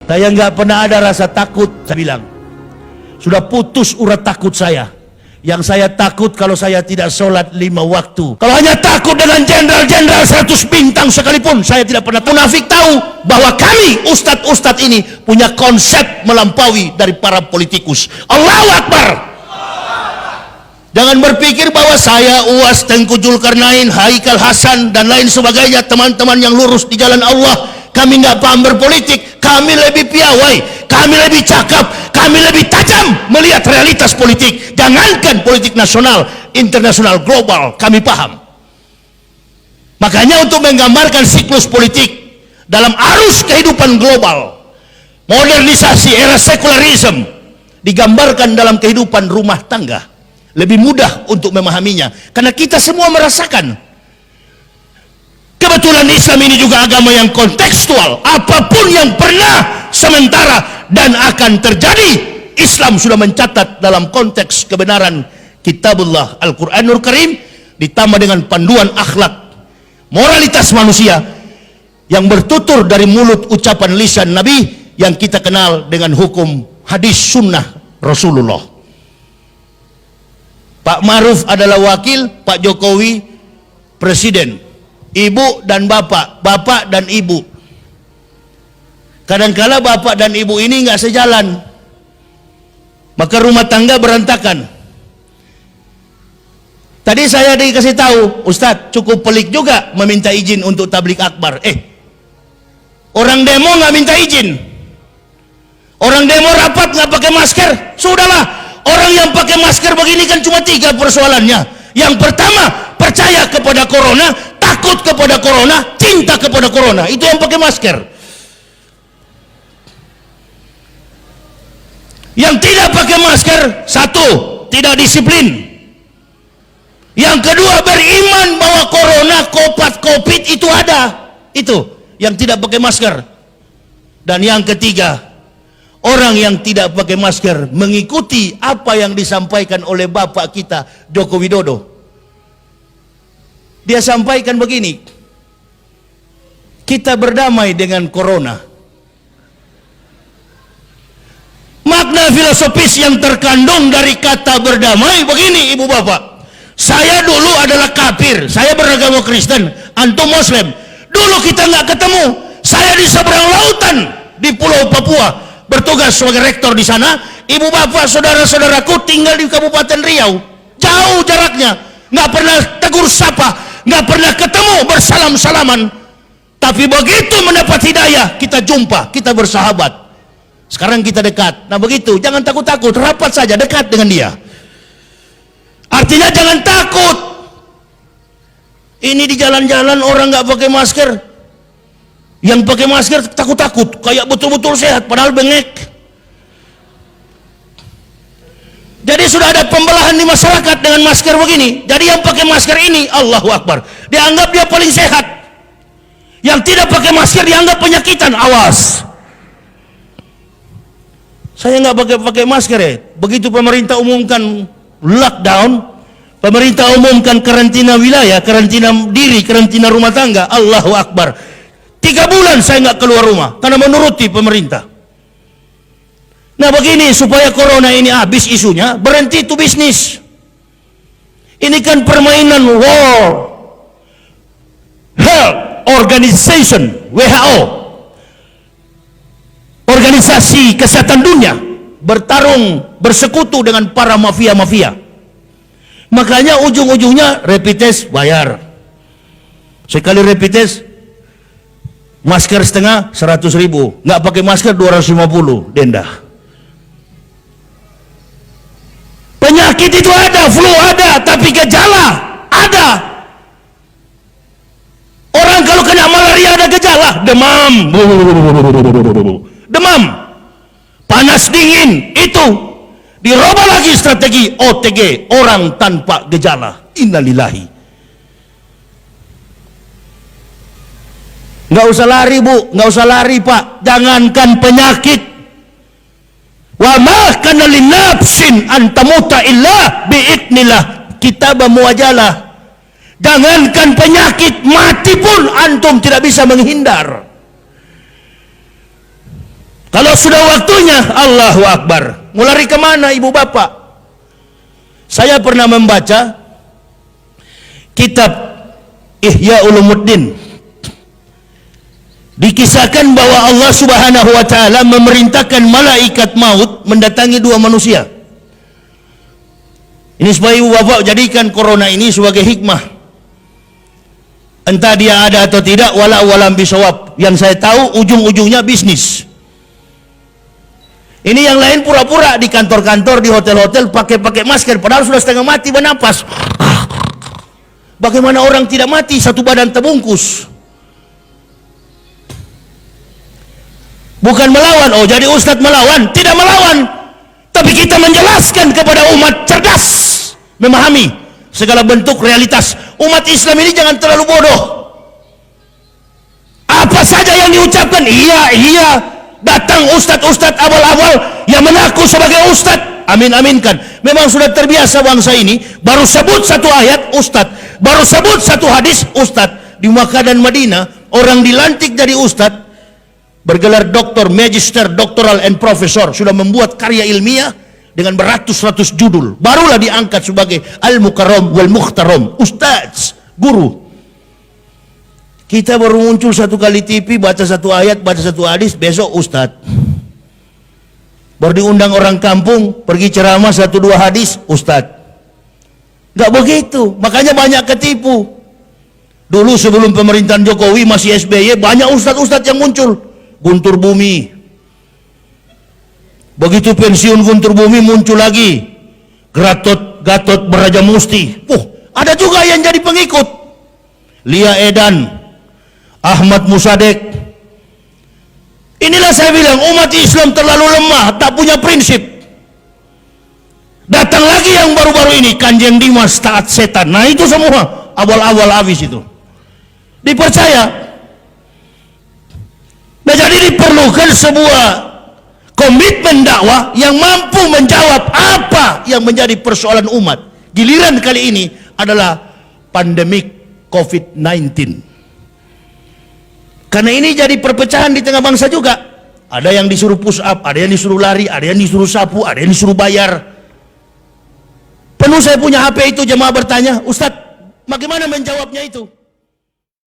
Saya nggak pernah ada rasa takut, saya bilang. Sudah putus urat takut saya. Yang saya takut kalau saya tidak sholat 5 waktu. Kalau hanya takut dengan jenderal-jenderal 100 bintang sekalipun, saya tidak pernah. Munafik tahu bahwa kami, ustadz-ustadz ini, punya konsep melampaui dari para politikus. Allahu Akbar. Jangan berpikir bahwa saya, Uwas, Tengku Zulkarnain, Haikal Hasan, dan lain sebagainya, teman-teman yang lurus di jalan Allah, kami nggak paham berpolitik. Kami lebih piawai, kami lebih cakap, kami lebih tajam melihat realitas politik. Jangankan politik nasional, internasional, global, kami paham. Makanya untuk menggambarkan siklus politik dalam arus kehidupan global, modernisasi, era sekularisme, digambarkan dalam kehidupan rumah tangga. Lebih mudah untuk memahaminya, karena kita semua merasakan. Kebetulan Islam ini juga agama yang kontekstual. Apapun yang pernah, sementara, dan akan terjadi, Islam sudah mencatat dalam konteks kebenaran Kitabullah Al-Quranul Karim, ditambah dengan panduan akhlak, moralitas manusia yang bertutur dari mulut ucapan lisan Nabi yang kita kenal dengan hukum hadis sunnah Rasulullah. Pak Ma'ruf adalah wakil, Pak Jokowi presiden. Ibu dan bapak, bapak dan ibu. Kadangkala bapak dan ibu ini nggak sejalan, maka rumah tangga berantakan. Tadi saya dikasih tahu, Ustadz, cukup pelik juga meminta izin untuk tablik akbar. Orang demo nggak minta izin, orang demo rapat nggak pakai masker. Sudahlah, orang yang pakai masker begini kan cuma 3 persoalannya. Yang pertama, percaya kepada corona, takut kepada corona, cinta kepada corona. Itu yang pakai masker. Yang tidak pakai masker, 1, tidak disiplin. Yang kedua, beriman bahwa corona, COVID itu ada. Itu yang tidak pakai masker. Dan yang ketiga, orang yang tidak pakai masker mengikuti apa yang disampaikan oleh Bapak kita Joko Widodo. Dia sampaikan begini, kita berdamai dengan corona. Makna filosofis yang terkandung dari kata berdamai begini, ibu bapak. Saya dulu adalah kafir, saya beragama Kristen, antum Muslim. Dulu kita nggak ketemu. Saya di seberang lautan di Pulau Papua, bertugas sebagai rektor di sana. Ibu bapak, saudara-saudaraku tinggal di Kabupaten Riau, jauh jaraknya, nggak pernah tegur sapa, nggak pernah ketemu, bersalam-salaman. Tapi begitu mendapat hidayah, kita jumpa, kita bersahabat. Sekarang kita dekat. Nah begitu, jangan takut-takut, rapat saja, dekat dengan dia. Artinya jangan takut. Ini di jalan-jalan orang nggak pakai masker, yang pakai masker takut-takut, kayak betul-betul sehat, padahal bengek. Jadi sudah ada pembelahan di masyarakat dengan masker begini. Jadi yang pakai masker ini, Allahu Akbar, dianggap dia paling sehat. Yang tidak pakai masker dianggap penyakitan. Awas. Saya nggak pakai masker ya. Begitu pemerintah umumkan lockdown, pemerintah umumkan karantina wilayah, karantina diri, karantina rumah tangga. Allahu Akbar. 3 bulan saya nggak keluar rumah karena menuruti pemerintah. Nah begini, supaya corona ini habis isunya, berhenti itu bisnis. Ini kan permainan World Health Organization, WHO, organisasi kesehatan dunia, bertarung, bersekutu dengan para mafia-mafia. Makanya ujung-ujungnya rapid test bayar. Sekali rapid test, masker setengah 100.000, nggak pakai masker 250 denda. Penyakit itu ada, flu ada, tapi gejala ada. Orang kalau kena malaria ada gejala, demam, demam, panas dingin, itu dirubah lagi strategi OTG, orang tanpa gejala. Innalillahi. Nggak usah lari bu, nggak usah lari pak, jangankan penyakit. Wa ma kana linafsin an tamuta illa biidnillah, kitabah muajalah. Jangankan penyakit, mati pun antum tidak bisa menghindar. Kalau sudah waktunya, Allahu Akbar. Mau lari kemana ibu bapak? Saya pernah membaca kitab Ihya Ulumuddin. Dikisahkan bahwa Allah Subhanahu wa taala memerintahkan malaikat maut mendatangi dua manusia. Ini supaya ibu bapak jadikan corona ini sebagai hikmah. Entah dia ada atau tidak, walau bisawab. Yang saya tahu ujung-ujungnya bisnis. Ini yang lain pura-pura di kantor-kantor, di hotel-hotel pakai masker, padahal sudah setengah mati bernapas. Bagaimana orang tidak mati, satu badan terbungkus? Bukan melawan, oh jadi ustadz melawan? Tidak melawan, tapi kita menjelaskan kepada umat cerdas, memahami segala bentuk realitas. Umat Islam ini jangan terlalu bodoh. Apa saja yang diucapkan, iya. Datang ustadz-ustadz awal-awal yang mengaku sebagai ustadz, amin-aminkan. Memang sudah terbiasa bangsa ini, baru sebut satu ayat ustadz, baru sebut satu hadis ustadz. Di Makkah dan Madinah, orang dilantik jadi ustadz, bergelar doktor, magister, doktoral, and profesor, sudah membuat karya ilmiah dengan beratus-ratus judul, barulah diangkat sebagai al-mukarram wal-mukhtaram, ustadz, guru. Kita baru muncul satu kali TV, baca satu ayat, baca satu hadis, besok ustadz. Baru diundang orang kampung, pergi ceramah satu dua hadis, ustadz. Gak begitu, makanya banyak ketipu. Dulu sebelum pemerintahan Jokowi masih SBY, banyak ustadz-ustadz yang muncul. Guntur Bumi. Begitu pensiun Guntur Bumi, muncul lagi Gatot Brajamusti. Ada juga yang jadi pengikut. Lia Edan, Ahmad Musadek. Inilah saya bilang, umat Islam terlalu lemah, tak punya prinsip. Datang lagi yang baru-baru ini, Kanjeng Dimas taat setan. Nah itu semua awal-awal habis itu. Dipercaya. Nah jadi diperlukan sebuah komitmen dakwah yang mampu menjawab apa yang menjadi persoalan umat. Giliran kali ini adalah pandemik COVID-19. Karena ini jadi perpecahan di tengah bangsa juga. Ada yang disuruh push up, ada yang disuruh lari, ada yang disuruh sapu, ada yang disuruh bayar. Penuh saya punya HP itu, jemaah bertanya, Ustadz, bagaimana menjawabnya itu?